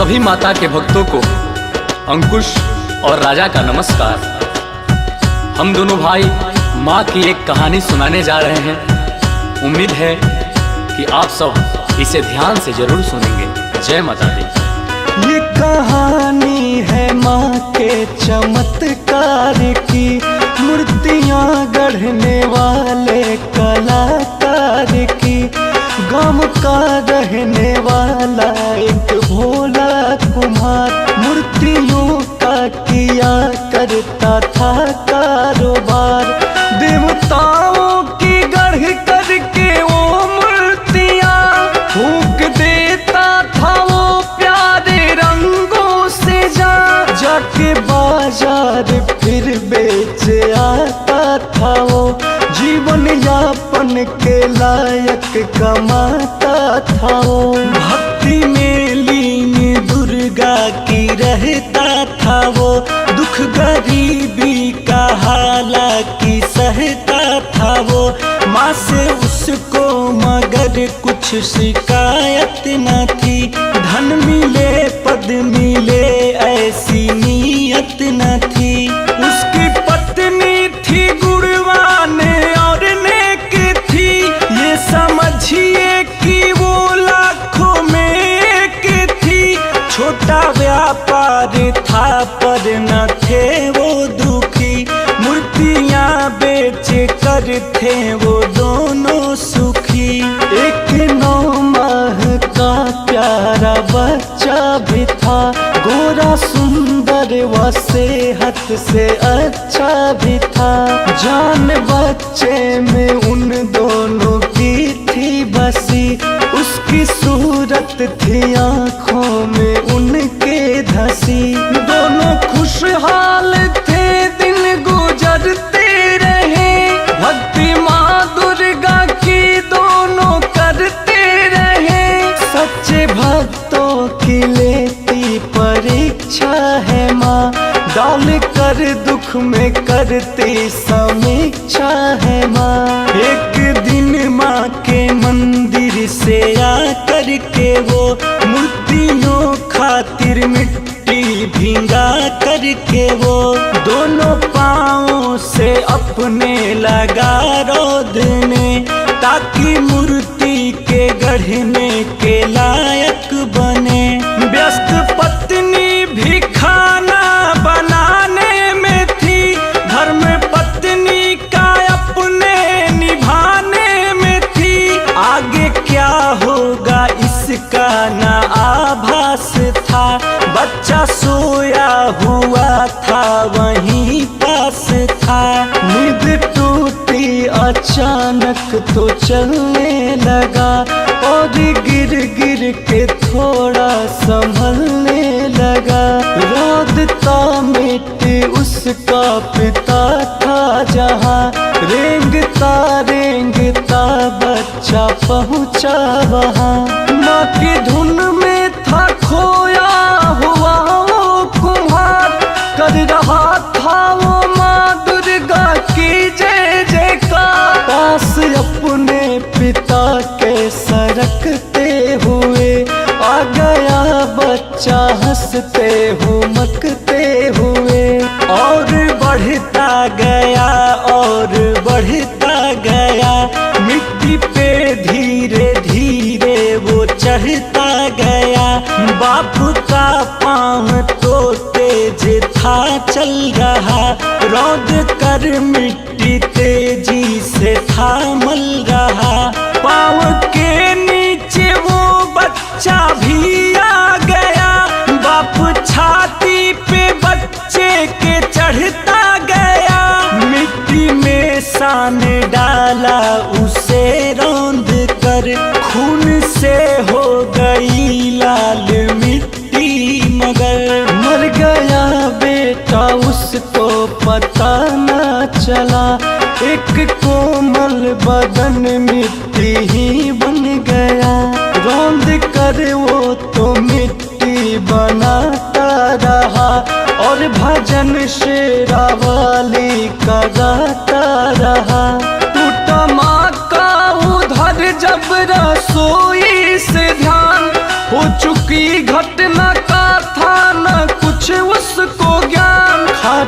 सभी माता के भक्तों को अंकुश और राजा का नमस्कार। हम दोनों भाई माँ की एक कहानी सुनाने जा रहे हैं। उम्मीद है कि आप सब इसे ध्यान से जरूर सुनेंगे। जय माता दी। ये कहानी है माँ के चमत्कार की, मूर्तियाँ गढ़ने वाले कलाकार की। गाँव का रहने वाला एक भोला कुम्हार, मूर्तियों का किया करता था कारोबार। देवताओं की गढ़ करके वो मूर्तियाँ फूंक देता था वो प्यारे रंगों से। जाके बाजार फिर बेच आता था वो, जीवन यापन के लायक कमाता था वो। भक्ति में लीन दुर्गा की रहता था वो, दुख गरीबी का हालांकि सहता था वो। माँ से उसको मगर कुछ शिकायत न थी, धन मिले पद मिले ऐसी नीयत न थी। उसकी पत्नी थी गुणवान और नेक थी, ये समझिए कि वो लाखों में एक थी। छोटा व्यापार था पर न थे वो दुखी, मूर्तियाँ बेच कर थे वो दोनों सुखी। एक 9 माह का प्यारा बच्चा भी था, गोरा सुंदर व सेहत से अच्छा भी था। जान बच्चे में उन दोनों की थी बसी, उसकी सूरत थी आँखों में उनके धसी। दोनों खुशहाल थे दिन गुजरते रहे, भक्ति माँ दुर्गा की दोनों करते रहे। सच्चे भक्तों की लेती परीक्षा है माँ, डाल कर दुख में करती समीक्षा है माँ। एक दिन माँ के मंदिर से आकर के वो मूर्तियों खातिर मिट्टी भिंगा करके वो दोनों पाँवों से अपने लगा रोदने, ताकि मूर्ति के गढ़ने के लायक बने। व्यस्त पत्नी भी खाना बनाने में थी, धर्म पत्नी का अपने निभाने में थी। आगे क्या होगा इसका ना आभास था, बच्चा सोया हुआ था वहीं पास था। नींद टूटी अचानक तो चलने लगा, और गिर गिर के थोड़ा संभलने लगा। रोदता मिट्टी उसका पिता था जहाँ, रेंगता रेंगता बच्चा पहुँचा वहाँ। माँ की धुन में था खोया हुआ वो कुम्हार, कर रहा था वो माँ दुर्गा की जय जयकार। पास अपने पिता के सरकते हुए आ गया बच्चा हंसते हुमकते हुए। और बढ़ता गया और बढ़ता गया, मिट्टी पे धीरे धीरे वो चढ़ता गया। बाप का पाँव तो तेज था चल रहा, रौद कर मिट्टी तेजी से था मल रहा। पाँव के नीचे वो बच्चा भी आ गया, बाप छाती पे बच्चे के चढ़ता गया। मिट्टी में सान डाला उसे रौंद कर, खून से हो गई लाल मिट्टी मगर। मर गया बेटा उसको पता न चला, एक कोमल बदन मिट्टी ही बन गया। रौंद कर वो तो मिट्टी बनाता रहा, और भजन शेरावाली का गाता रहा। टूटा माँ का उधर जब रसोई से ध्यान, हो चुकी घटना का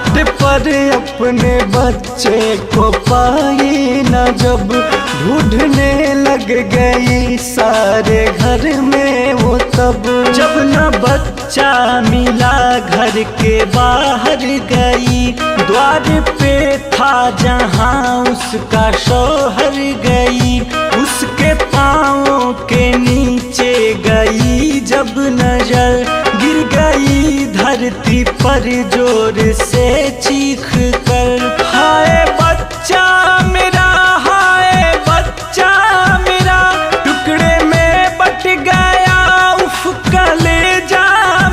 घाट पर अपने बच्चे को पाई न जब, ढूंढने लग गई सारे घर में वो तब। जब न बच्चा मिला घर के बाहर गई, द्वार पे था जहाँ उसका शौहर गई। उसके पाँवों के नीचे गई जब नजर, गिर गई धरती पर जोर से चीख कर। हाय बच्चा मेरा, हाय बच्चा मेरा, टुकड़े में बट गया उफ कलेजा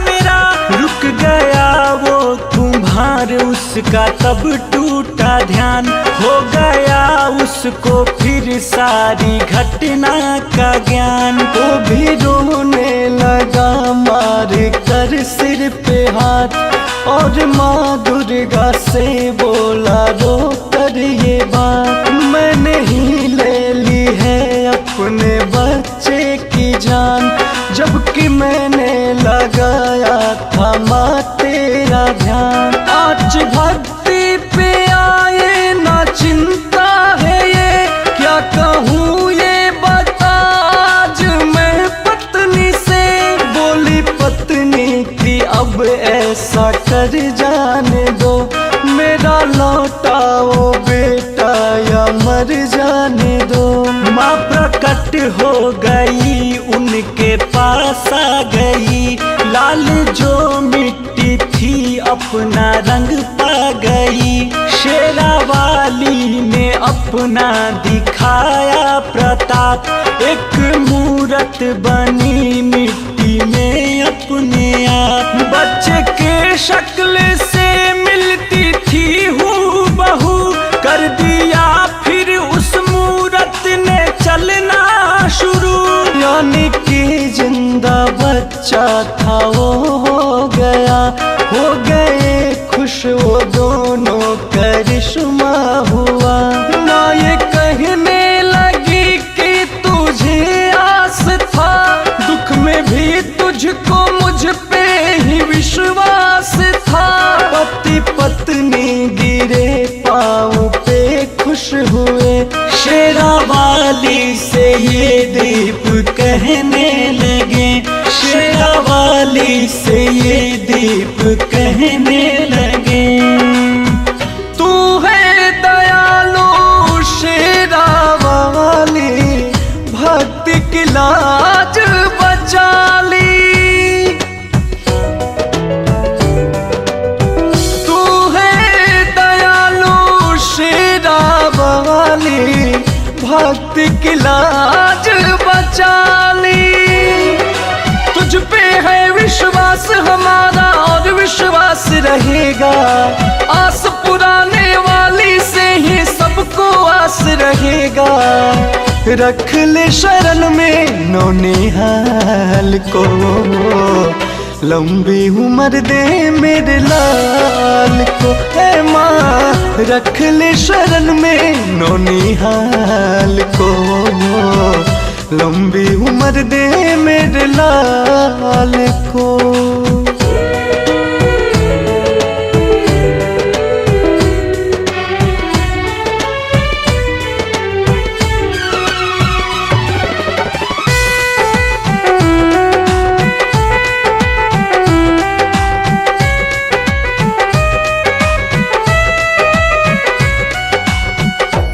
मेरा। रुक गया वो कुम्हार उसका तब टूटा ध्यान, हो गया उसको फिर सारी घटना का ज्ञान। वो भी रोने लगा मार कर सिर पे हाथ, और माँ दुर्गा से बोला रो कर ये बात। मैंने ही ले ली है अपने बच्चे की जान, जबकि मैंने लगाया था माँ तेरा ध्यान। आज भक्ति पे आए ना चिंता है ये, क्या कहूँ ये बता आज मैं पत्नी से। बोली पत्नी की अब ऐसा कर जाने दो, मेरा लौटाओ बेटा या मर जाने दो। माँ प्रकट हो गई उनके पास आ गई, लाल जो मिट्टी थी अपना रंग पा गई। शेरावाली ने अपना दिखाया प्रताप, एक मूरत बनी मिट्टी में अपने आप। बच्चे के शक्ल से मिलती थी हूबहू, कर दिया फिर उस मूरत ने चलना शुरू। यानी कि जिंदा बच्चा था वो हो गया, हो गए खुश वो दोनों करिश्मा हुआ। माँ ये कहने लगी कि तुझे आस था, दुख में भी तुझको मुझ पे ही विश्वास था। पति पत्नी गिरे पाँव पे खुश हुए, शेरावाली से ये दीप कहने लगे। शेरावाली से ये दीप कहने लगे। तू है दयालु शेरावाली, भक्ति की लाज बचा ली। तू है दयालु शेरावाली, भक्ति की लाज बचा ली। तुझ पे है विश्वास हमारा और विश्वास रहेगा, आस पुराने वाली से ही सबको आस रहेगा। रख ले शरण में नौनिहाल को, लंबी उम्र दे मेरे लाल को। है माँ रख ले शरण में नौनिहाल को, लंबी उम्र दे मेरे लाल को।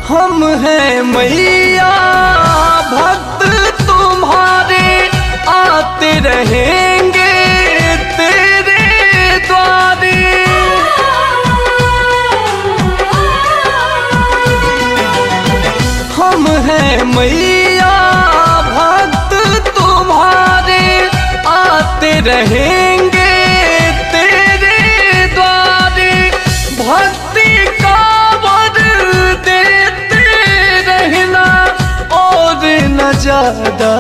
हम हैं मैया भक्त तुम्हारे, आते रहेंगे तेरे द्वारे। हम हैं मैया भक्त तुम्हारे, आते रहेंगे तेरे द्वारे। भक्ति का वर देते रहना, और न ज्यादा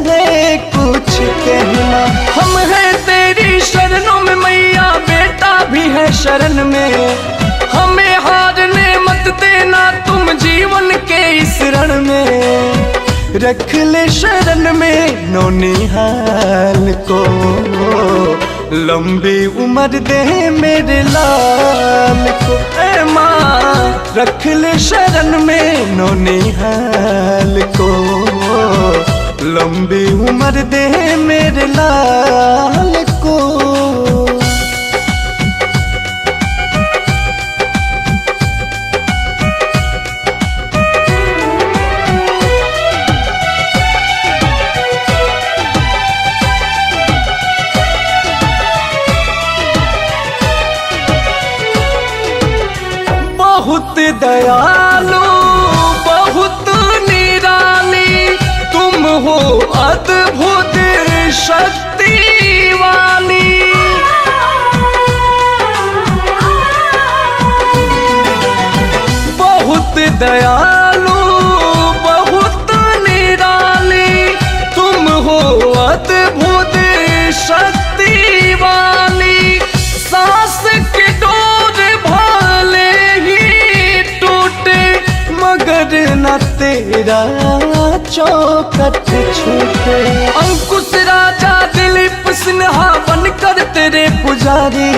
है कुछ कहना। हम हैं तेरी शरणों में मैया, बेटा भी है शरण में। हमें हारने मत देना तुम जीवन के इस रण में। रख ले शरण में नौनिहाल को, लंबी उम्र दे मेरे लाल को, ए माँ रख ले शरण में नौनिहाल को। लंबी उम्र दे मेरे लाल को। बहुत दयालु बहुत निराली तुम हो, अद्भुत शक्ति वाली। बहुत दयालु बहुत निराली तुम हो, अद्भुत शक्ति वाली। सांस के डोर भाले ही टूटे मगर न तेरा चौखट छूटे। अंकुश राजा दिलीप सिन्हा बनकर तेरे पुजारी,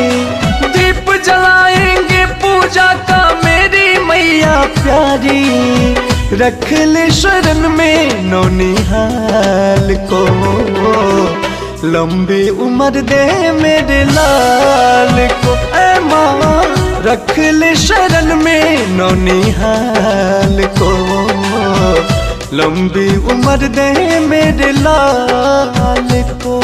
दीप जलाएंगे पूजा का मेरी मैया प्यारी। रख ले शरण में नौनिहाल को, लंबी उम्र दे मेरे लाल को, ऐ माँ रख ले शरण में नौनिहाल को। लंबी उम्र दे मेरे लाल को।